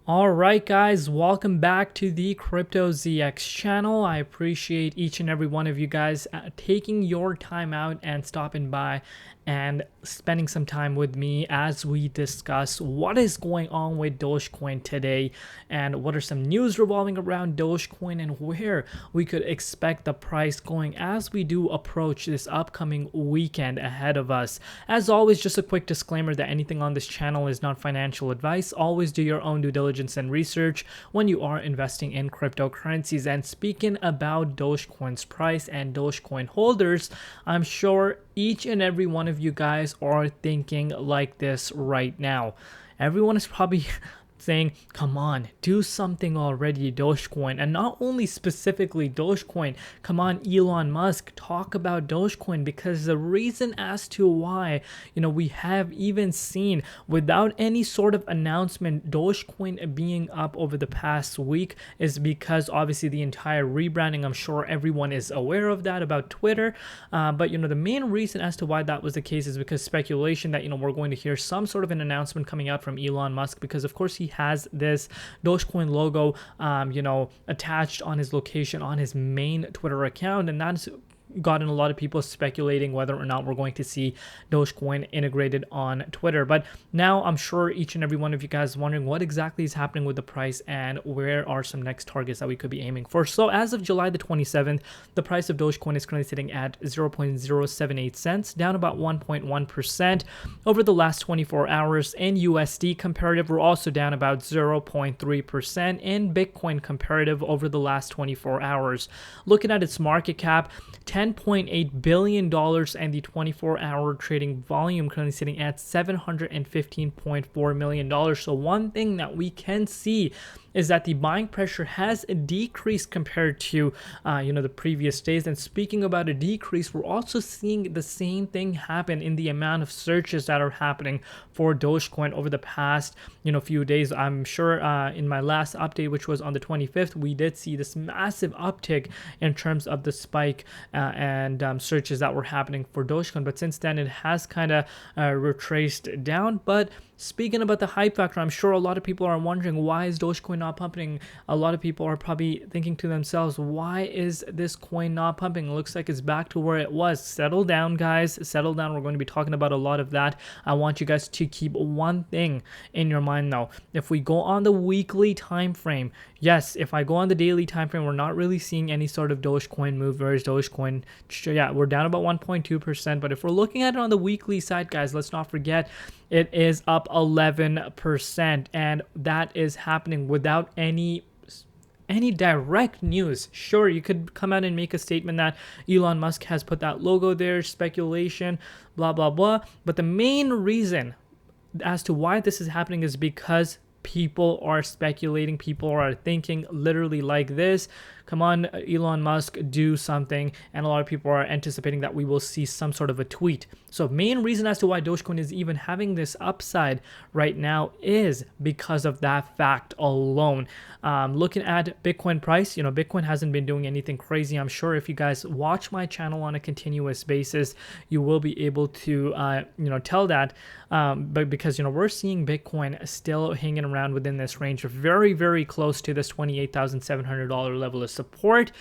All right, guys, welcome back to the Crypto ZX channel. I appreciate each and every one of you guys taking your time out and stopping by and spending some time with me as we discuss what is going on with Dogecoin today and what are some news revolving around Dogecoin and where we could expect the price going as we do approach this upcoming weekend ahead of us. As always, just a quick disclaimer that anything on this channel is not financial advice. Always do your own due diligence and research when you are investing in cryptocurrencies. And speaking about Dogecoin's price and Dogecoin holders, I'm sure each and every one of you guys are thinking like this right now. Everyone is probably saying, come on, do something already, Dogecoin. And not only specifically Dogecoin, come on, Elon Musk, talk about Dogecoin, because the reason as to why, we have even seen without any sort of announcement Dogecoin being up over the past week is because obviously the entire rebranding. I'm sure everyone is aware of that about Twitter, but the main reason as to why that was the case is because speculation that we're going to hear some sort of an announcement coming out from Elon Musk, because of course he has this Dogecoin logo attached on his location on his main Twitter account, and that's gotten a lot of people speculating whether or not we're going to see Dogecoin integrated on Twitter. But now I'm sure each and every one of you guys is wondering what exactly is happening with the price and where are some next targets that we could be aiming for. So as of July the 27th, the price of Dogecoin is currently sitting at 0.078 cents, down about 1.1% over the last 24 hours. In USD comparative, we're also down about 0.3%. In Bitcoin comparative over the last 24 hours. Looking at its market cap, $10.8 billion, and the 24-hour trading volume currently sitting at $715.4 million. So one thing that we can see is that the buying pressure has decreased compared to the previous days. And speaking about a decrease, we're also seeing the same thing happen in the amount of searches that are happening for Dogecoin over the past few days. I'm sure in my last update, which was on the 25th, we did see this massive uptick in terms of the spike and searches that were happening for Dogecoin. But since then, it has kind of retraced down. But speaking about the hype factor, I'm sure a lot of people are wondering, why is Dogecoin not pumping? A lot of people are probably thinking to themselves, why is this coin not pumping? It looks like it's back to where it was. Settle down, guys. Settle down. We're going to be talking about a lot of that. I want you guys to keep one thing in your mind though. If we go on the weekly time frame, yes, if I go on the daily time frame, we're not really seeing any sort of Dogecoin move. Whereas Dogecoin, yeah, we're down about 1.2%. But if we're looking at it on the weekly side, guys, let's not forget it is up 11%, and that is happening without any direct news. Sure, you could come out and make a statement that Elon Musk has put that logo there, speculation, blah blah blah, but the main reason as to why this is happening is because people are speculating, people are thinking literally like this. Come on, Elon Musk, do something. And a lot of people are anticipating that we will see some sort of a tweet. So main reason as to why Dogecoin is even having this upside right now is because of that fact alone. Looking at Bitcoin price, Bitcoin hasn't been doing anything crazy. I'm sure if you guys watch my channel on a continuous basis, you will be able to, tell that. But because, we're seeing Bitcoin still hanging around within this range, very, very close to this $28,700 level of support.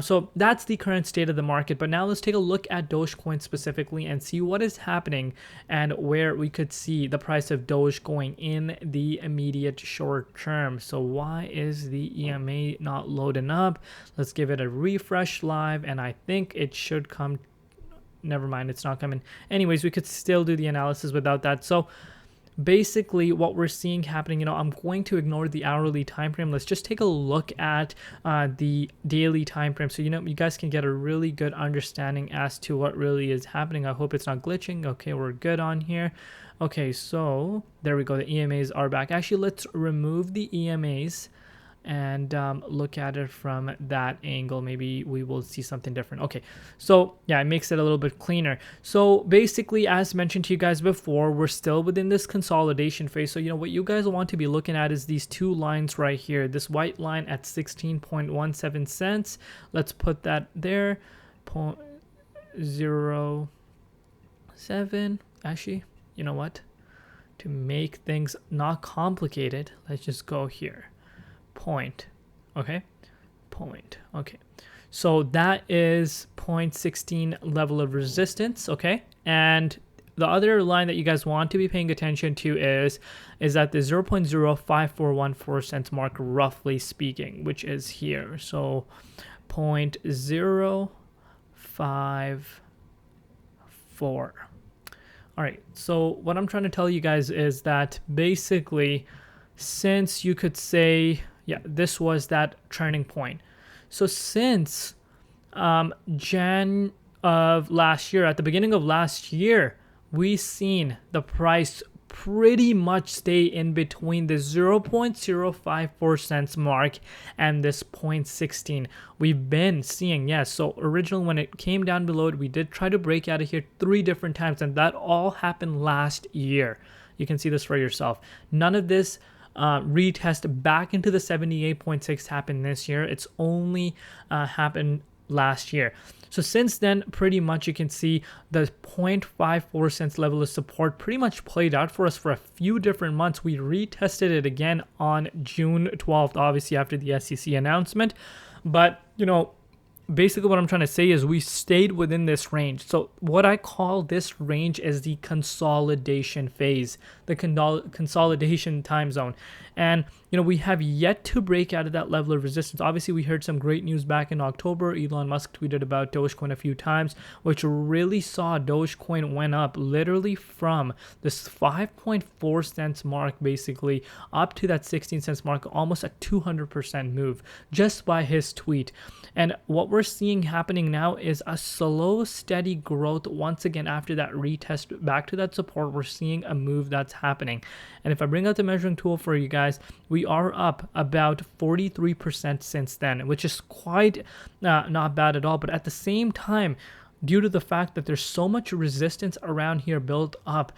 So that's the current state of the market. But now let's take a look at Dogecoin specifically and see what is happening and where we could see the price of Doge going in the immediate short term. So why is the EMA not loading up? Let's give it a refresh live, and I think it should come. Never mind, it's not coming. Anyways, we could still do the analysis without that. So basically what we're seeing happening, I'm going to ignore the hourly time frame. Let's just take a look at the daily time frame, so you guys can get a really good understanding as to what really is happening. I hope it's not glitching. Okay, we're good on here. Okay, so there we go. The EMAs are back. Actually, let's remove the EMAs and look at it from that angle. Maybe we will see something different. Okay, so yeah, it makes it a little bit cleaner. So basically, as mentioned to you guys before, we're still within this consolidation phase. So what you guys want to be looking at is these two lines right here. This white line at 16.17 cents. Let's put that there. 0.07. Actually, you know what? to make things not complicated, let's just go here. Point. Okay. Point. Okay. So that is 0.16 level of resistance. Okay. And the other line that you guys want to be paying attention to is at the 0.05414 cents mark, roughly speaking, which is here. So 0.054. All right, so what I'm trying to tell you guys is that basically, since you could say, yeah, this was that turning point. So since Jan of last year, at the beginning of last year, we seen the price pretty much stay in between the 0.054 cents mark and this 0.16. We've been seeing, yes, so originally when it came down below it, we did try to break out of here 3 different times, and that all happened last year. You can see this for yourself. None of this retest back into the 78.6 happened this year. It's only happened last year. So since then, pretty much you can see the 0.54 cents level of support pretty much played out for us for a few different months. We retested it again on June 12th, obviously after the SEC announcement. But, you know, basically what I'm trying to say is we stayed within this range. So what I call this range is the consolidation phase, the consolidation time zone. And, you know, we have yet to break out of that level of resistance. Obviously, we heard some great news back in October. Elon Musk tweeted about Dogecoin a few times, which really saw Dogecoin went up literally from this 5.4 cents mark, basically up to that 16 cents mark, almost a 200% move just by his tweet. And what we're seeing happening now is a slow, steady growth. Once again, after that retest back to that support, we're seeing a move that's happening. And if I bring out the measuring tool for you guys, we are up about 43% since then, which is quite not bad at all. But at the same time, due to the fact that there's so much resistance around here built up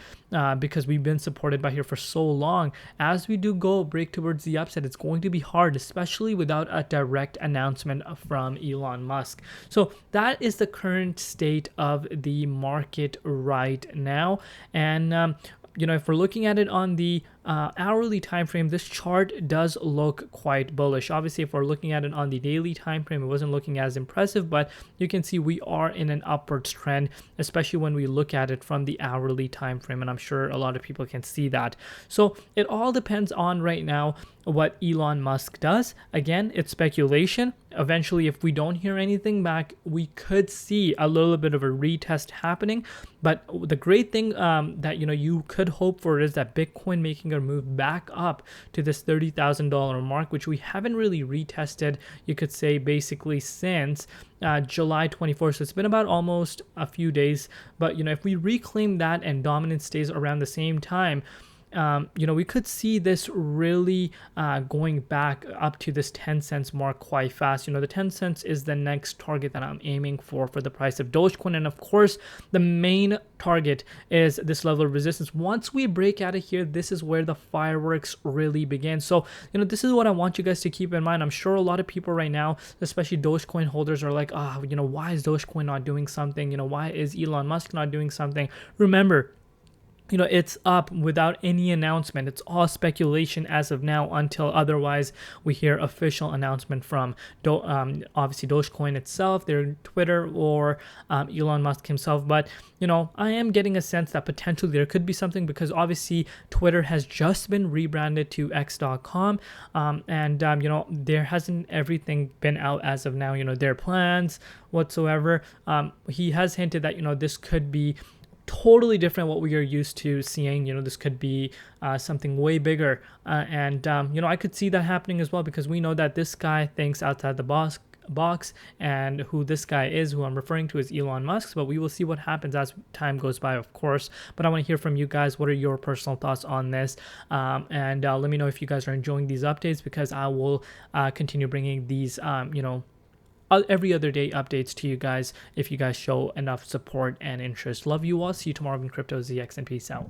because we've been supported by here for so long, as we do go break towards the upside, it's going to be hard, especially without a direct announcement from Elon Musk. So that is the current state of the market right now. And you know, if we're looking at it on the hourly time frame, this chart does look quite bullish. Obviously, if we're looking at it on the daily time frame, it wasn't looking as impressive, but you can see we are in an upwards trend, especially when we look at it from the hourly time frame, and I'm sure a lot of people can see that. So it all depends on right now what Elon Musk does. Again, it's speculation. Eventually, if we don't hear anything back, we could see a little bit of a retest happening. But the great thing that you could hope for is that Bitcoin making a move back up to this $30,000 mark, which we haven't really retested, you could say, basically since July 24th. So it's been about almost a few days. But if we reclaim that and dominance stays around the same time, we could see this really going back up to this 10 cents mark quite fast. The 10 cents is the next target that I'm aiming for the price of Dogecoin. And of course, the main target is this level of resistance. Once we break out of here, this is where the fireworks really begin. So, this is what I want you guys to keep in mind. I'm sure a lot of people right now, especially Dogecoin holders, are like, why is Dogecoin not doing something? Why is Elon Musk not doing something? Remember, it's up without any announcement. It's all speculation as of now until otherwise we hear official announcement from obviously Dogecoin itself, their Twitter, or Elon Musk himself. But, I am getting a sense that potentially there could be something, because obviously Twitter has just been rebranded to x.com. And there hasn't everything been out as of now, their plans whatsoever. He has hinted that, this could be totally different what we are used to seeing. This could be something way bigger, and I could see that happening as well, because we know that this guy thinks outside the box, and who this guy is, who I'm referring to, is Elon Musk. But we will see what happens as time goes by, of course. But I want to hear from you guys. What are your personal thoughts on this? And let me know if you guys are enjoying these updates, because I will continue bringing these every other day updates to you guys if you guys show enough support and interest. Love you all. See you tomorrow in Crypto ZX, and peace out.